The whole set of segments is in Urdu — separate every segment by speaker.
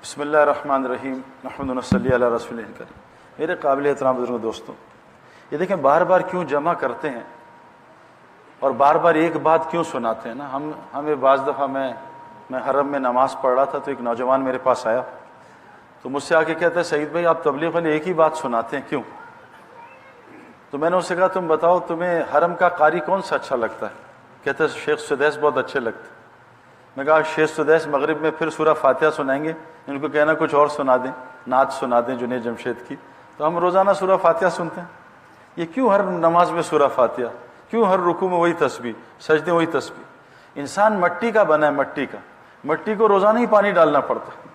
Speaker 1: بسم اللہ الرحمن الرحیم محمد صلی علی رسول کریم۔ میرے قابل احترام بزرگوں دوستوں، یہ دیکھیں بار بار کیوں جمع کرتے ہیں اور بار بار ایک بات کیوں سناتے ہیں نا۔ ہمیں بعض دفعہ میں حرم میں نماز پڑھ رہا تھا تو ایک نوجوان میرے پاس آیا تو مجھ سے آ کے کہتا ہے سعید بھائی آپ تبلیغ والے ایک ہی بات سناتے ہیں کیوں؟ تو میں نے اس سے کہا تم بتاؤ تمہیں حرم کا قاری کون سا اچھا لگتا ہے؟ کہتا ہے شیخ سدیس بہت اچھے لگتے ہیں۔ میں کہا شیخ سدیس مغرب میں پھر سورہ فاتحہ سنائیں گے، ان کو کہنا کچھ اور سنا دیں، نعت سنا دیں جنید جمشید کی۔ تو ہم روزانہ سورہ فاتحہ سنتے ہیں، یہ کیوں ہر نماز میں سورہ فاتحہ، کیوں ہر رکوع میں وہی تسبیح، سجدے وہی تسبیح؟ انسان مٹی کا بنا ہے، مٹی کو روزانہ ہی پانی ڈالنا پڑتا ہے،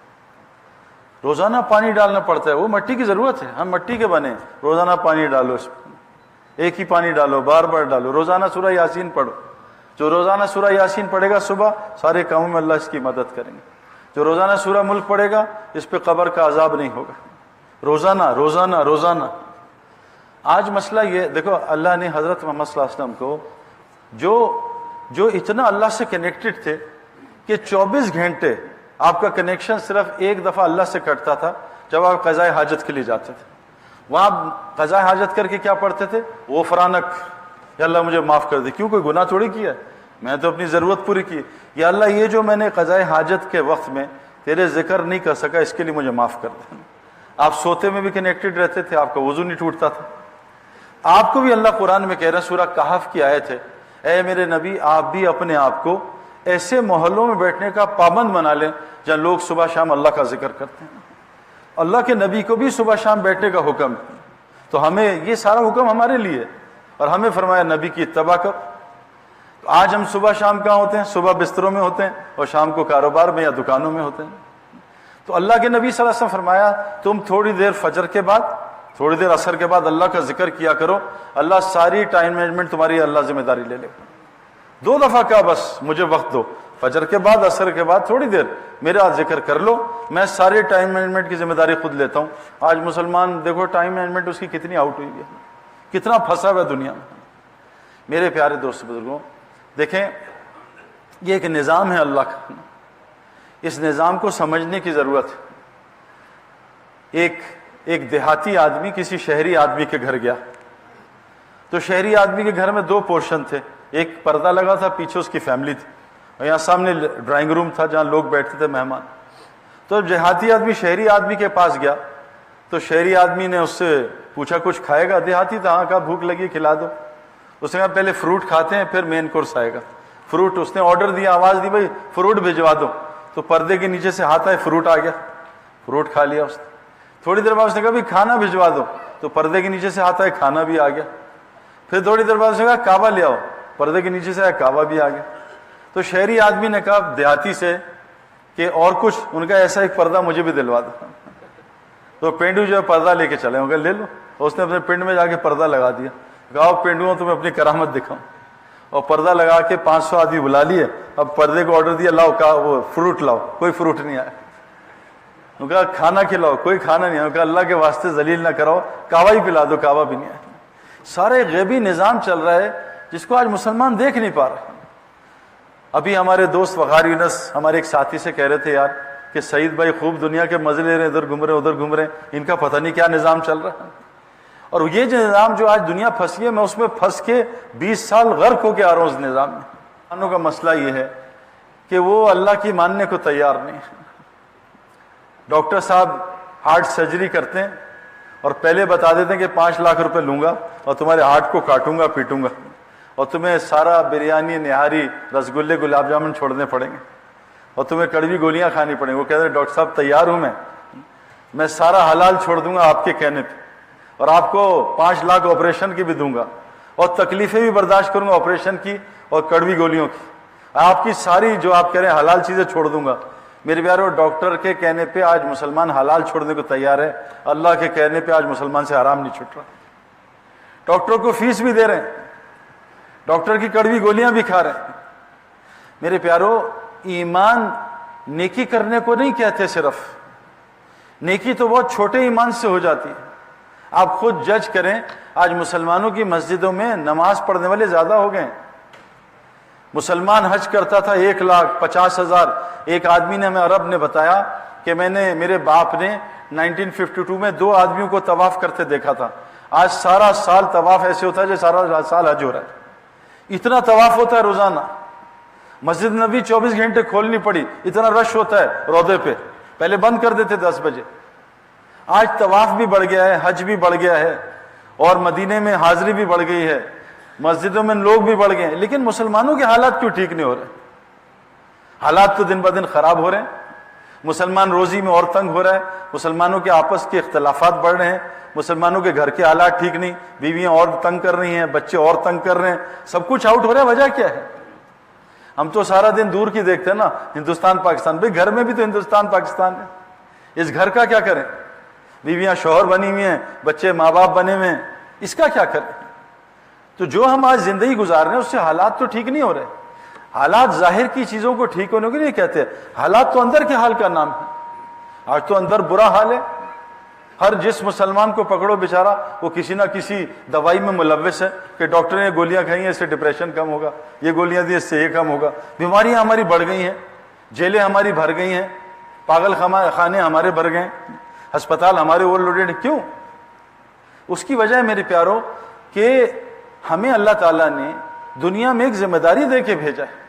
Speaker 1: روزانہ پانی ڈالنا پڑتا ہے، وہ مٹی کی ضرورت ہے، ہم مٹی کے بنے، روزانہ پانی ڈالو، اس میں ایک ہی پانی ڈالو، بار بار ڈالو، روزانہ سورہ یاسین پڑھو۔ جو روزانہ سورہ یاسین پڑھے گا صبح، سارے کاموں میں اللہ اس کی مدد کریں گے۔ جو روزانہ سورہ ملک پڑھے گا اس پہ قبر کا عذاب نہیں ہوگا۔ روزانہ روزانہ روزانہ۔ آج مسئلہ یہ دیکھو، اللہ نے حضرت محمد صلی اللہ علیہ وسلم کو جو اتنا اللہ سے کنیکٹڈ تھے کہ 24 گھنٹے آپ کا کنیکشن صرف ایک دفعہ اللہ سے کٹتا تھا جب آپ قضاء حاجت کے لیے جاتے تھے۔ وہاں قضاء حاجت کر کے کیا پڑھتے تھے؟ غفرانک، یا اللہ مجھے معاف کر دے، کیوں کوئی گناہ تھوڑی کیا ہے، میں تو اپنی ضرورت پوری کی، یا اللہ یہ جو میں نے قضاء حاجت کے وقت میں تیرے ذکر نہیں کر سکا اس کے لیے مجھے معاف کر دے۔ آپ سوتے میں بھی کنیکٹڈ رہتے تھے، آپ کا وضو نہیں ٹوٹتا تھا۔ آپ کو بھی اللہ قرآن میں کہہ رہا ہے، سورہ کہف کی آیت ہے، اے میرے نبی آپ بھی اپنے آپ کو ایسے محلوں میں بیٹھنے کا پابند بنا لیں جہاں لوگ صبح شام اللہ کا ذکر کرتے ہیں۔ اللہ کے نبی کو بھی صبح شام بیٹھنے کا حکم ہے، تو ہمیں یہ سارا حکم ہمارے لیے ہے، اور ہمیں فرمایا نبی کی اتباع کرو۔ تو آج ہم صبح شام کہاں ہوتے ہیں؟ صبح بستروں میں ہوتے ہیں اور شام کو کاروبار میں یا دکانوں میں ہوتے ہیں۔ تو اللہ کے نبی صلی اللہ علیہ وسلم فرمایا تم تھوڑی دیر فجر کے بعد، تھوڑی دیر عصر کے بعد اللہ کا ذکر کیا کرو، اللہ ساری ٹائم مینجمنٹ تمہاری اللہ ذمہ داری لے لے گا۔ 2 دفعہ کہا بس مجھے وقت دو، فجر کے بعد عصر کے بعد تھوڑی دیر میرا ذکر کر لو، میں ساری ٹائم مینجمنٹ کی ذمہ داری خود لیتا ہوں۔ آج مسلمان دیکھو ٹائم مینجمنٹ اس کی کتنی آؤٹ ہوئی ہے، کتنا پھنسا ہوا ہے دنیا میں۔ میرے پیارے دوست بزرگوں، دیکھیں یہ ایک نظام ہے اللہ کا، اس نظام کو سمجھنے کی ضرورت ہے۔ ایک دیہاتی آدمی کسی شہری آدمی کے گھر گیا، تو شہری آدمی کے گھر میں 2 پورشن تھے، ایک پردہ لگا تھا، پیچھے اس کی فیملی تھی، اور یہاں سامنے ڈرائنگ روم تھا جہاں لوگ بیٹھتے تھے مہمان۔ تو جب دیہاتی آدمی شہری آدمی کے پاس گیا تو شہری آدمی نے اس سے پوچھا کچھ کھائے گا؟ دیہاتی تھا، ہاں، کہا بھوک لگی کھلا دو۔ اس نے کہا پہلے فروٹ کھاتے ہیں پھر مین کورس آئے گا۔ فروٹ اس نے آرڈر دیا، آواز دی بھائی فروٹ بھجوا دو، تو پردے کے نیچے سے ہاتھ آئے، فروٹ آ گیا، فروٹ کھا لیا اس نے۔ تھوڑی دیر بعد اس نے کہا بھائی کھانا بھجوا دو، تو پردے کے نیچے سے ہاتھ آئے، کھانا بھی آ گیا۔ پھر تھوڑی دیر بعد اس نے کہا کعبہ لے آؤ، پردے کے نیچے سے آیا، کعبہ بھی آ گیا۔ تو شہری آدمی نے کہا دیہاتی سے کہ اور کچھ؟ ان کا ایسا ایک پردہ مجھے بھی دلوا دو۔ تو پینڈو جو ہے پردہ لے کے چلے، انہوں نے لے لو۔ اس نے اپنے پنڈ میں جا کے پردہ لگا دیا، کہا پینڈو تمہیں اپنی کرامت دکھاؤں، اور پردہ لگا کے 500 آدمی بلا لیے۔ اب پردے کو آرڈر دیا لاؤ، کہا وہ فروٹ لاؤ، کوئی فروٹ نہیں آیا۔ انہوں نے کہا کھانا کھلاؤ، کوئی کھانا نہیں آیا۔ کہا اللہ کے واسطے ذلیل نہ کراؤ، کعبہ ہی پلا دو، کعبہ بھی نہیں آیا۔ سارے غیبی نظام چل رہا ہے جس کو آج مسلمان دیکھ نہیں پا رہے۔ ابھی ہمارے دوست وقار یونس ہمارے ایک ساتھی سے کہہ رہے تھے یار کہ سعید بھائی خوب دنیا کے مزے لے رہے ہیں، ادھر گھوم رہے ہیں ادھر گھوم رہے ہیں، ان کا پتہ نہیں کیا نظام چل رہا ہے۔ اور یہ جو نظام جو آج دنیا پھنسی ہے، میں اس میں پھنس کے 20 سال غرق ہو کے آ رہا ہوں اس نظام میں۔ مسلمانوں کا مسئلہ یہ ہے کہ وہ اللہ کی ماننے کو تیار نہیں۔ ڈاکٹر صاحب ہارٹ سرجری کرتے ہیں اور پہلے بتا دیتے ہیں کہ 5 لاکھ روپے لوں گا اور تمہارے ہارٹ کو کاٹوں گا، پیٹوں گا، اور تمہیں سارا بریانی، نہاری، رسگلے، گلاب جامن چھوڑنے پڑیں گے، اور تمہیں کڑوی گولیاں کھانی پڑیں گی۔ وہ کہتے ہیں ڈاکٹر صاحب تیار ہوں میں سارا حلال چھوڑ دوں گا آپ کے کہنے پہ، اور آپ کو 5 لاکھ آپریشن کی بھی دوں گا، اور تکلیفیں بھی برداشت کروں گا آپریشن کی اور کڑوی گولیوں کی، آپ کی ساری جو آپ کہہ رہے ہیں حلال چیزیں چھوڑ دوں گا۔ میرے پیارو، ڈاکٹر کے کہنے پہ آج مسلمان حلال چھوڑنے کو تیار ہے، اللہ کے کہنے پہ آج مسلمان سے حرام نہیں چھوٹ رہا۔ ڈاکٹر کو فیس بھی دے رہے ہیں، ڈاکٹر کی کڑوی گولیاں بھی کھا رہے ہیں۔ میرے پیارو، ایمان نیکی کرنے کو نہیں کہتے، صرف نیکی تو بہت چھوٹے ایمان سے ہو جاتی ہے۔ آپ خود جج کریں، آج مسلمانوں کی مسجدوں میں نماز پڑھنے والے زیادہ ہو گئے ہیں۔ مسلمان حج کرتا تھا 1,50,000، ایک آدمی نے ہمیں عرب نے بتایا کہ میں نے میرے باپ نے 1952 میں 2 آدمیوں کو طواف کرتے دیکھا تھا. آج سارا سال طواف ایسے ہوتا ہے جیسے سارا سال حج ہو رہا ہے. اتنا طواف ہوتا ہے روزانہ. مسجد نبوی 24 گھنٹے کھولنی پڑی, اتنا رش ہوتا ہے روضے پہ. پہلے بند کر دیتے 10 بجے. آج طواف بھی بڑھ گیا ہے, حج بھی بڑھ گیا ہے, اور مدینے میں حاضری بھی بڑھ گئی ہے, مسجدوں میں لوگ بھی بڑھ گئے ہیں. لیکن مسلمانوں کے حالات کیوں ٹھیک نہیں ہو رہے؟ حالات تو دن بہ دن خراب ہو رہے ہیں. مسلمان روزی میں اور تنگ ہو رہا ہے, مسلمانوں کے آپس کے اختلافات بڑھ رہے ہیں, مسلمانوں کے گھر کے حالات ٹھیک نہیں, بیویاں اور تنگ کر رہی ہیں, بچے اور تنگ کر رہے ہیں, سب کچھ آؤٹ ہو رہا ہے. وجہ کیا ہے؟ ہم تو سارا دن دور کی دیکھتے ہیں نا, ہندوستان پاکستان. بھائی گھر میں بھی تو ہندوستان پاکستان ہے. اس گھر کا کیا کریں؟ بیویاں شوہر بنی ہوئی ہیں, بچے ماں باپ بنے ہوئے ہیں, اس کا کیا کریں؟ تو جو ہم آج زندگی گزار رہے ہیں اس سے حالات تو ٹھیک نہیں ہو رہے. حالات ظاہر کی چیزوں کو ٹھیک ہونے کے لیے کہتے ہیں, حالات تو اندر کے حال کا نام ہے. آج تو اندر برا حال ہے. ہر جس مسلمان کو پکڑو بیچارہ وہ کسی نہ کسی دوائی میں ملوث ہے, کہ ڈاکٹر نے یہ گولیاں کھائی ہیں اس سے ڈپریشن کم ہوگا, یہ گولیاں دی اس سے یہ کم ہوگا. بیماریاں ہماری بڑھ گئی ہیں, جیلیں ہماری بھر گئی ہیں, پاگل خانے ہمارے بھر گئے ہیں, ہسپتال ہمارے اوور لوڈیڈ. کیوں؟ اس کی وجہ ہے میرے پیاروں کہ ہمیں اللہ تعالیٰ نے دنیا میں ایک ذمہ داری دے کے بھیجا ہے.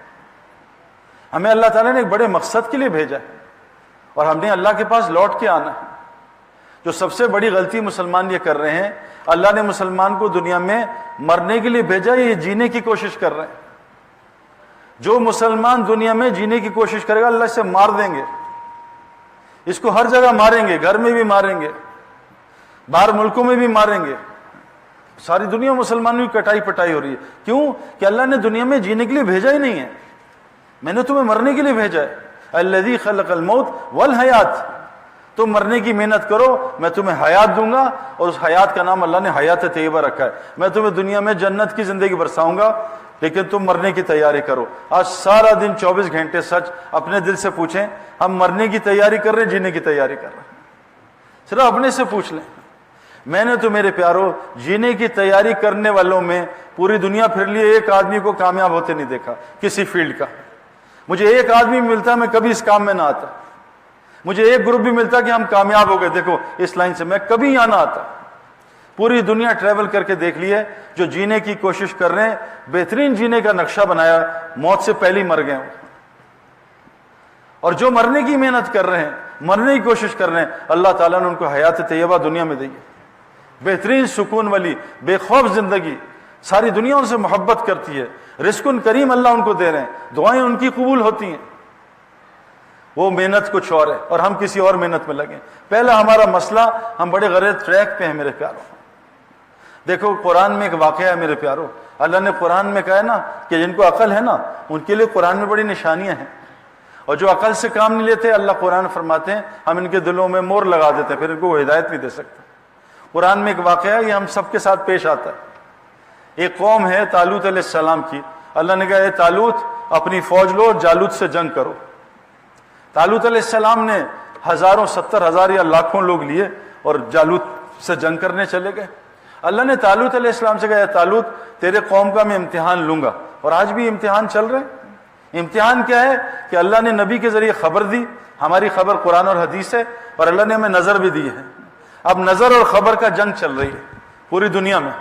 Speaker 1: ہمیں اللہ تعالیٰ نے ایک بڑے مقصد کے لیے بھیجا ہے, اور ہم نے اللہ کے پاس لوٹ کے آنا ہے. جو سب سے بڑی غلطی مسلمان یہ کر رہے ہیں, اللہ نے مسلمان کو دنیا میں مرنے کے لیے بھیجا, یہ جینے کی کوشش کر رہے ہیں. جو مسلمان دنیا میں جینے کی کوشش کرے گا اللہ اسے مار دیں گے. اس کو ہر جگہ ماریں گے, گھر میں بھی ماریں گے, باہر ملکوں میں بھی ماریں گے. ساری دنیا مسلمانوں کی کٹائی پٹائی ہو رہی ہے. کیوں؟ کہ اللہ نے دنیا میں جینے کے لیے بھیجا ہی نہیں ہے. میں نے تمہیں مرنے کے لیے بھیجا ہے. الذی خلق الموت والحیات, تم مرنے کی محنت کرو, میں تمہیں حیات دوں گا, اور اس حیات کا نام اللہ نے حیات طیبہ رکھا ہے. میں تمہیں دنیا میں جنت کی زندگی برساؤں گا, لیکن تم مرنے کی تیاری کرو. آج سارا دن 24 گھنٹے سچ اپنے دل سے پوچھیں, ہم مرنے کی تیاری کر رہے ہیں, جینے کی تیاری کر رہے ہیں؟ صرف اپنے سے پوچھ لیں. میں نے تو میرے پیاروں جینے کی تیاری کرنے والوں میں پوری دنیا پھر لیے, ایک آدمی کو کامیاب ہوتے نہیں دیکھا کسی فیلڈ کا. مجھے ایک آدمی ملتا, میں کبھی اس کام میں نہ آتا. مجھے ایک گروپ بھی ملتا کہ ہم کامیاب ہو گئے, دیکھو اس لائن سے, میں کبھی یہاں نہ آتا. پوری دنیا ٹریول کر کے دیکھ لیے, جو جینے کی کوشش کر رہے ہیں, بہترین جینے کا نقشہ بنایا, موت سے پہلے مر گئے. اور جو مرنے کی محنت کر رہے ہیں, مرنے کی کوشش کر رہے ہیں, اللہ تعالیٰ نے ان کو حیات طیبہ دنیا میں دی ہے. بہترین سکون والی بے خوف زندگی. ساری دنیا ان سے محبت کرتی ہے. رزق کریم اللہ ان کو دے رہے ہیں, دعائیں ان کی قبول ہوتی ہیں. وہ محنت کچھ اور ہے, اور ہم کسی اور محنت میں لگیں. پہلا ہمارا مسئلہ, ہم بڑے غلط ٹریک پہ ہیں میرے پیاروں. دیکھو قرآن میں ایک واقعہ ہے میرے پیاروں. اللہ نے قرآن میں کہا ہے نا کہ جن کو عقل ہے نا ان کے لیے قرآن میں بڑی نشانیاں ہیں, اور جو عقل سے کام نہیں لیتے, اللہ قرآن فرماتے ہیں ہم ان کے دلوں میں مور لگا دیتے ہیں, پھر ان کو وہ ہدایت نہیں دے سکتے. قرآن میں ایک واقعہ ہے, یہ ہم سب کے ساتھ پیش آتا ہے. ایک قوم ہے طالوت علیہ السلام کی. اللہ نے کہا اے طالوت اپنی فوج لو اور جالوت سے جنگ کرو. طالوت علیہ السلام نے ہزاروں 70,000 یا لاکھوں لوگ لیے اور جالوت سے جنگ کرنے چلے گئے. اللہ نے طالوت علیہ السلام سے کہا اے طالوت تیرے قوم کا میں امتحان لوں گا, اور آج بھی امتحان چل رہے ہیں. امتحان کیا ہے کہ اللہ نے نبی کے ذریعے خبر دی, ہماری خبر قرآن اور حدیث ہے, اور اللہ نے ہمیں نظر بھی دی ہے. اب نظر اور خبر کا جنگ چل رہی ہے پوری دنیا میں.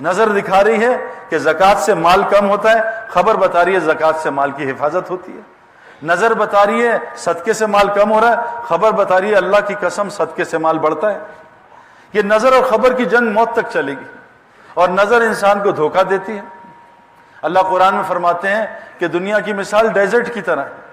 Speaker 1: نظر دکھا رہی ہے کہ زکوٰۃ سے مال کم ہوتا ہے, خبر بتا رہی ہے زکوٰۃ سے مال کی حفاظت ہوتی ہے. نظر بتا رہی ہے صدقے سے مال کم ہو رہا ہے, خبر بتا رہی ہے اللہ کی قسم صدقے سے مال بڑھتا ہے. یہ نظر اور خبر کی جنگ موت تک چلے گی, اور نظر انسان کو دھوکہ دیتی ہے. اللہ قرآن میں فرماتے ہیں کہ دنیا کی مثال ڈیزرٹ کی طرح ہے.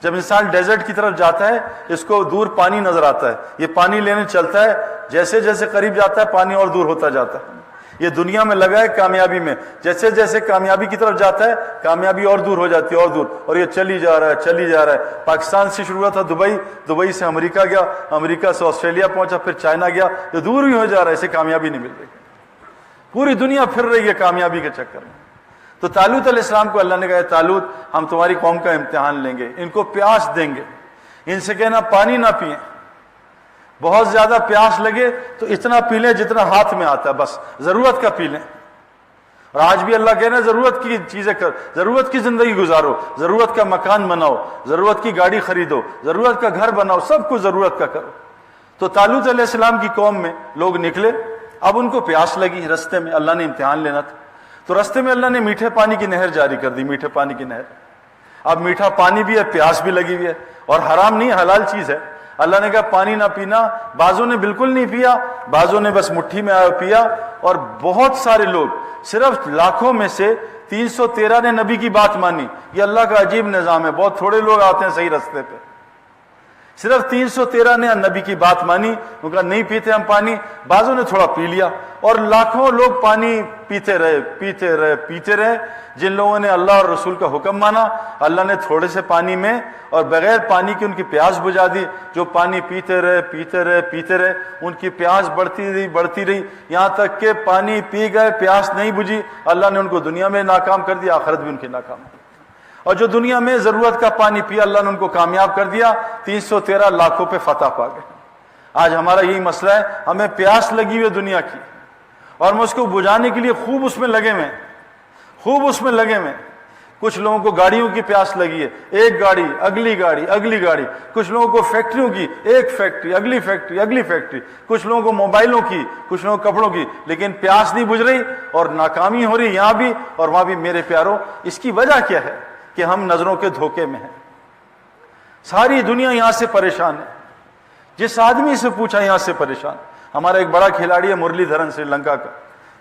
Speaker 1: جب انسان ڈیزرٹ کی طرف جاتا ہے, اس کو دور پانی نظر آتا ہے, یہ پانی لینے چلتا ہے, جیسے جیسے قریب جاتا ہے پانی اور دور ہوتا جاتا ہے. یہ دنیا میں لگا ہے کامیابی میں, جیسے جیسے کامیابی کی طرف جاتا ہے کامیابی اور دور ہو جاتی ہے, اور دور, اور یہ چلی جا رہا ہے چلی جا رہا ہے. پاکستان سے شروع ہوا تھا دبئی, دبئی سے امریکہ گیا, امریکہ سے آسٹریلیا پہنچا, پھر چائنا گیا, یہ دور ہی ہو جا رہا ہے, اسے کامیابی نہیں مل رہی. پوری دنیا پھر رہی ہے کامیابی کے چکر میں. تو طالوت علیہ السلام کو اللہ نے کہا طالوت ہم تمہاری قوم کا امتحان لیں گے, ان کو پیاس دیں گے, ان سے کہنا پانی نہ پئیں, بہت زیادہ پیاس لگے تو اتنا پی لیں جتنا ہاتھ میں آتا ہے, بس ضرورت کا پی لیں. اور آج بھی اللہ کہہ رہے ہیں ضرورت کی چیزیں کر، ضرورت کی زندگی گزارو، ضرورت کا مکان بناؤ، ضرورت کی گاڑی خریدو، ضرورت کا گھر بناؤ، سب کچھ ضرورت کا کرو۔ تو طالوت علیہ السلام کی قوم میں لوگ نکلے، اب ان کو پیاس لگی، رستے میں اللہ نے امتحان لینا تھا، تو رستے میں اللہ نے میٹھے پانی کی نہر جاری کر دی، میٹھے پانی کی نہر۔ اب میٹھا پانی بھی ہے، پیاس بھی لگی ہوئی ہے، اور حرام نہیں، حلال چیز ہے۔ اللہ نے کہا پانی نہ پینا، بعضوں نے بالکل نہیں پیا، بعضوں نے بس مٹھی میں آیا پیا، اور بہت سارے لوگ، صرف لاکھوں میں سے 313 نے نبی کی بات مانی۔ یہ اللہ کا عجیب نظام ہے، بہت تھوڑے لوگ آتے ہیں صحیح رستے پہ، صرف 313 نے نبی کی بات مانی، ان کا نہیں پیتے ہم پانی، بعضوں نے تھوڑا پی لیا، اور لاکھوں لوگ پانی پیتے رہے پیتے رہے پیتے رہے۔ جن لوگوں نے اللہ اور رسول کا حکم مانا، اللہ نے تھوڑے سے پانی میں اور بغیر پانی کی ان کی پیاس بجھا دی۔ جو پانی پیتے رہے پیتے رہے پیتے رہے، ان کی پیاس بڑھتی رہی، یہاں تک کہ پانی پی گئے، پیاس نہیں بجھی، اللہ نے ان کو دنیا میں ناکام کر دیا، آخرت بھی ان کی ناکام کی۔ اور جو دنیا میں ضرورت کا پانی پیا، اللہ نے ان کو کامیاب کر دیا، 313 لاکھوں پہ فتح پا گئے۔ آج ہمارا یہی مسئلہ ہے، ہمیں پیاس لگی ہوئی دنیا کی، اور ہم اس کو بجھانے کے لیے خوب اس میں لگے ہوئے، خوب اس میں لگے ہوئے۔ کچھ لوگوں کو گاڑیوں کی پیاس لگی ہے، ایک گاڑی اگلی گاڑی اگلی گاڑی، کچھ لوگوں کو فیکٹریوں کی، ایک فیکٹری اگلی فیکٹری اگلی فیکٹری، کچھ لوگوں کو موبائلوں کی، کچھ لوگوں کو کپڑوں کی، لیکن پیاس نہیں بجھ رہی اور ناکامی ہو رہی یہاں بھی اور وہاں بھی۔ میرے پیاروں، اس کی وجہ کیا ہے؟ کہ ہم نظروں کے دھوکے میں ہیں۔ ساری دنیا یہاں سے پریشان ہے، جس آدمی سے پوچھا یہاں سے پریشان۔ ہمارا ایک بڑا کھلاڑی ہے مرلی دھرن، سری لنکا کا،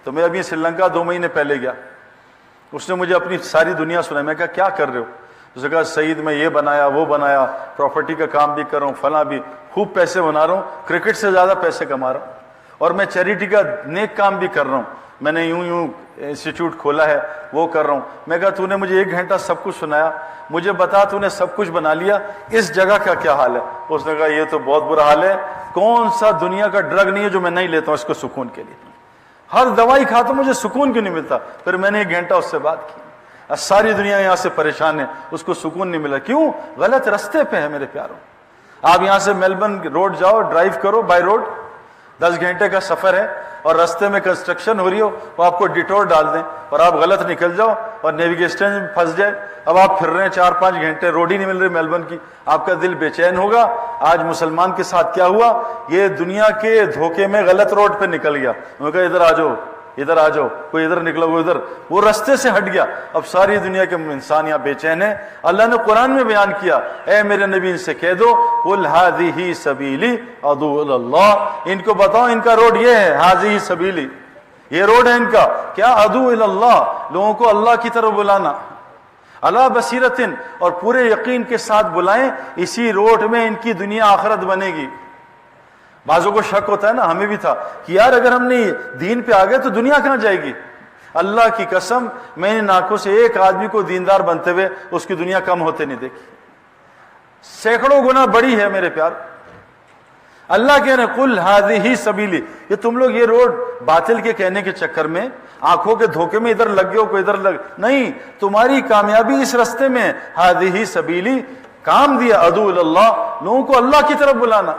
Speaker 1: تو میں ابھی سری لنکا 2 مہینے پہلے گیا، اس نے مجھے اپنی ساری دنیا سنائی۔ میں کہا کیا کر رہے ہو؟ اس نے کہا سعید میں یہ بنایا وہ بنایا، پراپرٹی کا کام بھی کر رہا ہوں، فلاں بھی، خوب پیسے بنا رہا ہوں، کرکٹ سے زیادہ پیسے کما رہا ہوں، اور میں چیریٹی کا نیک کام بھی کر رہا ہوں، میں نے یوں انسٹیٹیوٹ کھولا ہے، وہ کر رہا ہوں۔ میں کہا تو نے مجھے 1 گھنٹہ سب کچھ سنایا، مجھے بتا تو نے سب کچھ بنا لیا، اس جگہ کا کیا حال ہے؟ اس نے کہا یہ تو بہت برا حال ہے، کون سا دنیا کا ڈرگ نہیں ہے جو میں نہیں لیتا ہوں اس کو سکون کے لیے، ہر دوائی کھاتا ہوں، مجھے سکون کیوں نہیں ملتا؟ پھر میں نے 1 گھنٹہ اس سے بات کی۔ ساری دنیا یہاں سے پریشان ہے، اس کو سکون نہیں ملا، کیوں؟ غلط رستے پہ ہے میرے پیاروں۔ آپ یہاں سے میلبرن روڈ جاؤ، ڈرائیو کرو بائی روڈ، 10 گھنٹے کا سفر ہے، اور رستے میں کنسٹرکشن ہو رہی ہو، وہ آپ کو ڈیٹور ڈال دیں اور آپ غلط نکل جاؤ اور نیویگیشن میں پھنس جائے، اب آپ پھر رہے ہیں 4-5 گھنٹے، روڈ ہی نہیں مل رہی میلبرن کی، آپ کا دل بے چین ہوگا۔ آج مسلمان کے ساتھ کیا ہوا؟ یہ دنیا کے دھوکے میں غلط روڈ پہ نکل گیا، انہوں نے کہا ادھر آ جاؤ ادھر آ جاؤ، کوئی ادھر نکلا وہ ادھر، وہ رستے سے ہٹ گیا۔ اب ساری دنیا کے انسان یہاں بے چین ہیں۔ اللہ نے قرآن میں بیان کیا، اے میرے نبی ان سے کہہ دو قل ھذہ سبیلی ادعو الی اللہ، ان کو بتاؤ ان کا روڈ یہ ہے، ھذہ سبیلی، یہ روڈ ہے ان کا، کیا؟ ادعو الی اللہ، لوگوں کو اللہ کی طرف بلانا، علی بصیرۃ، اور پورے یقین کے ساتھ بلائیں، اسی روڈ میں ان کی دنیا آخرت بنے گی۔ بعضوں کو شک ہوتا ہے نا، ہمیں بھی تھا کہ یار اگر ہم نے دین پہ آ گئے تو دنیا کہاں جائے گی؟ اللہ کی قسم میں نے آنکھوں سے ایک آدمی کو دیندار بنتے ہوئے اس کی دنیا کم ہوتے نہیں دیکھی، سینکڑوں گنا بڑی ہے میرے پیار۔ اللہ کہہ رہے قل ھذہ سبیلی، یہ تم لوگ یہ روڈ باطل کے کہنے کے چکر میں آنکھوں کے دھوکے میں ادھر لگ گئے ہو، کوئی ادھر لگ نہیں، تمہاری کامیابی اس رستے میں، ھذہ سبیلی، کام دیا ادعو الی اللہ، لوگوں کو اللہ کی طرف بلانا،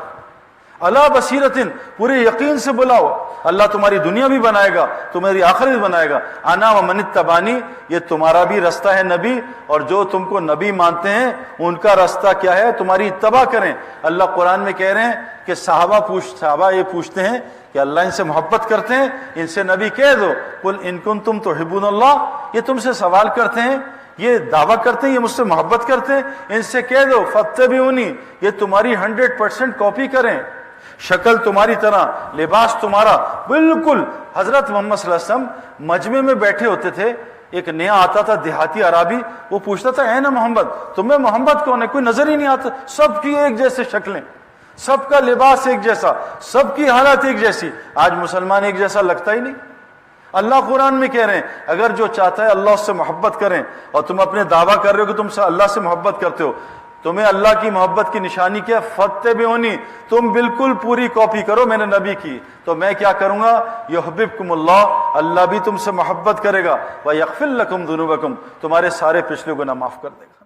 Speaker 1: اللہ بصیرت، پورے یقین سے بلاؤ، اللہ تمہاری دنیا بھی بنائے گا، تمہاری آخرت بھی بنائے گا۔ انا ومن اتبعنی، یہ تمہارا بھی رستہ ہے نبی، اور جو تم کو نبی مانتے ہیں ان کا رستہ کیا ہے؟ تمہاری اتباع کریں۔ اللہ قرآن میں کہہ رہے ہیں کہ صحابہ یہ پوچھتے ہیں کہ اللہ ان سے محبت کرتے ہیں، ان سے نبی کہہ دو قل ان کنتم تحبون اللہ، یہ تم سے سوال کرتے ہیں، یہ دعویٰ کرتے ہیں یہ مجھ سے محبت کرتے ہیں، ان سے کہہ دو فاتبعونی، یہ تمہاری 100% کاپی کریں، شکل تمہاری طرح، لباس تمہارا بالکل۔ حضرت محمد صلی اللہ علیہ وسلم مجمع میں بیٹھے ہوتے تھے، ایک نیا آتا تھا دیہاتی عربی، وہ پوچھتا تھا اے نا محمد، تمہیں محمد کون ہے؟ کوئی نظر ہی نہیں آتا، سب کی ایک جیسے شکلیں، سب کا لباس ایک جیسا، سب کی حالت ایک جیسی۔ آج مسلمان ایک جیسا لگتا ہی نہیں۔ اللہ قرآن میں کہہ رہے ہیں اگر جو چاہتا ہے اللہ اس سے محبت کریں، اور تم اپنے دعویٰ کر رہے ہو کہ تم سے اللہ سے محبت کرتے ہو، تمہیں اللہ کی محبت کی نشانی کیا؟ فاتبعونی، تم بالکل پوری کاپی کرو میرے نبی کی، تو میں کیا کروں گا؟ یحببکم اللہ، اللہ بھی تم سے محبت کرے گا، ویغفر لکم ذنوبکم، تمہارے سارے پچھلے گناہ معاف کر دے گا۔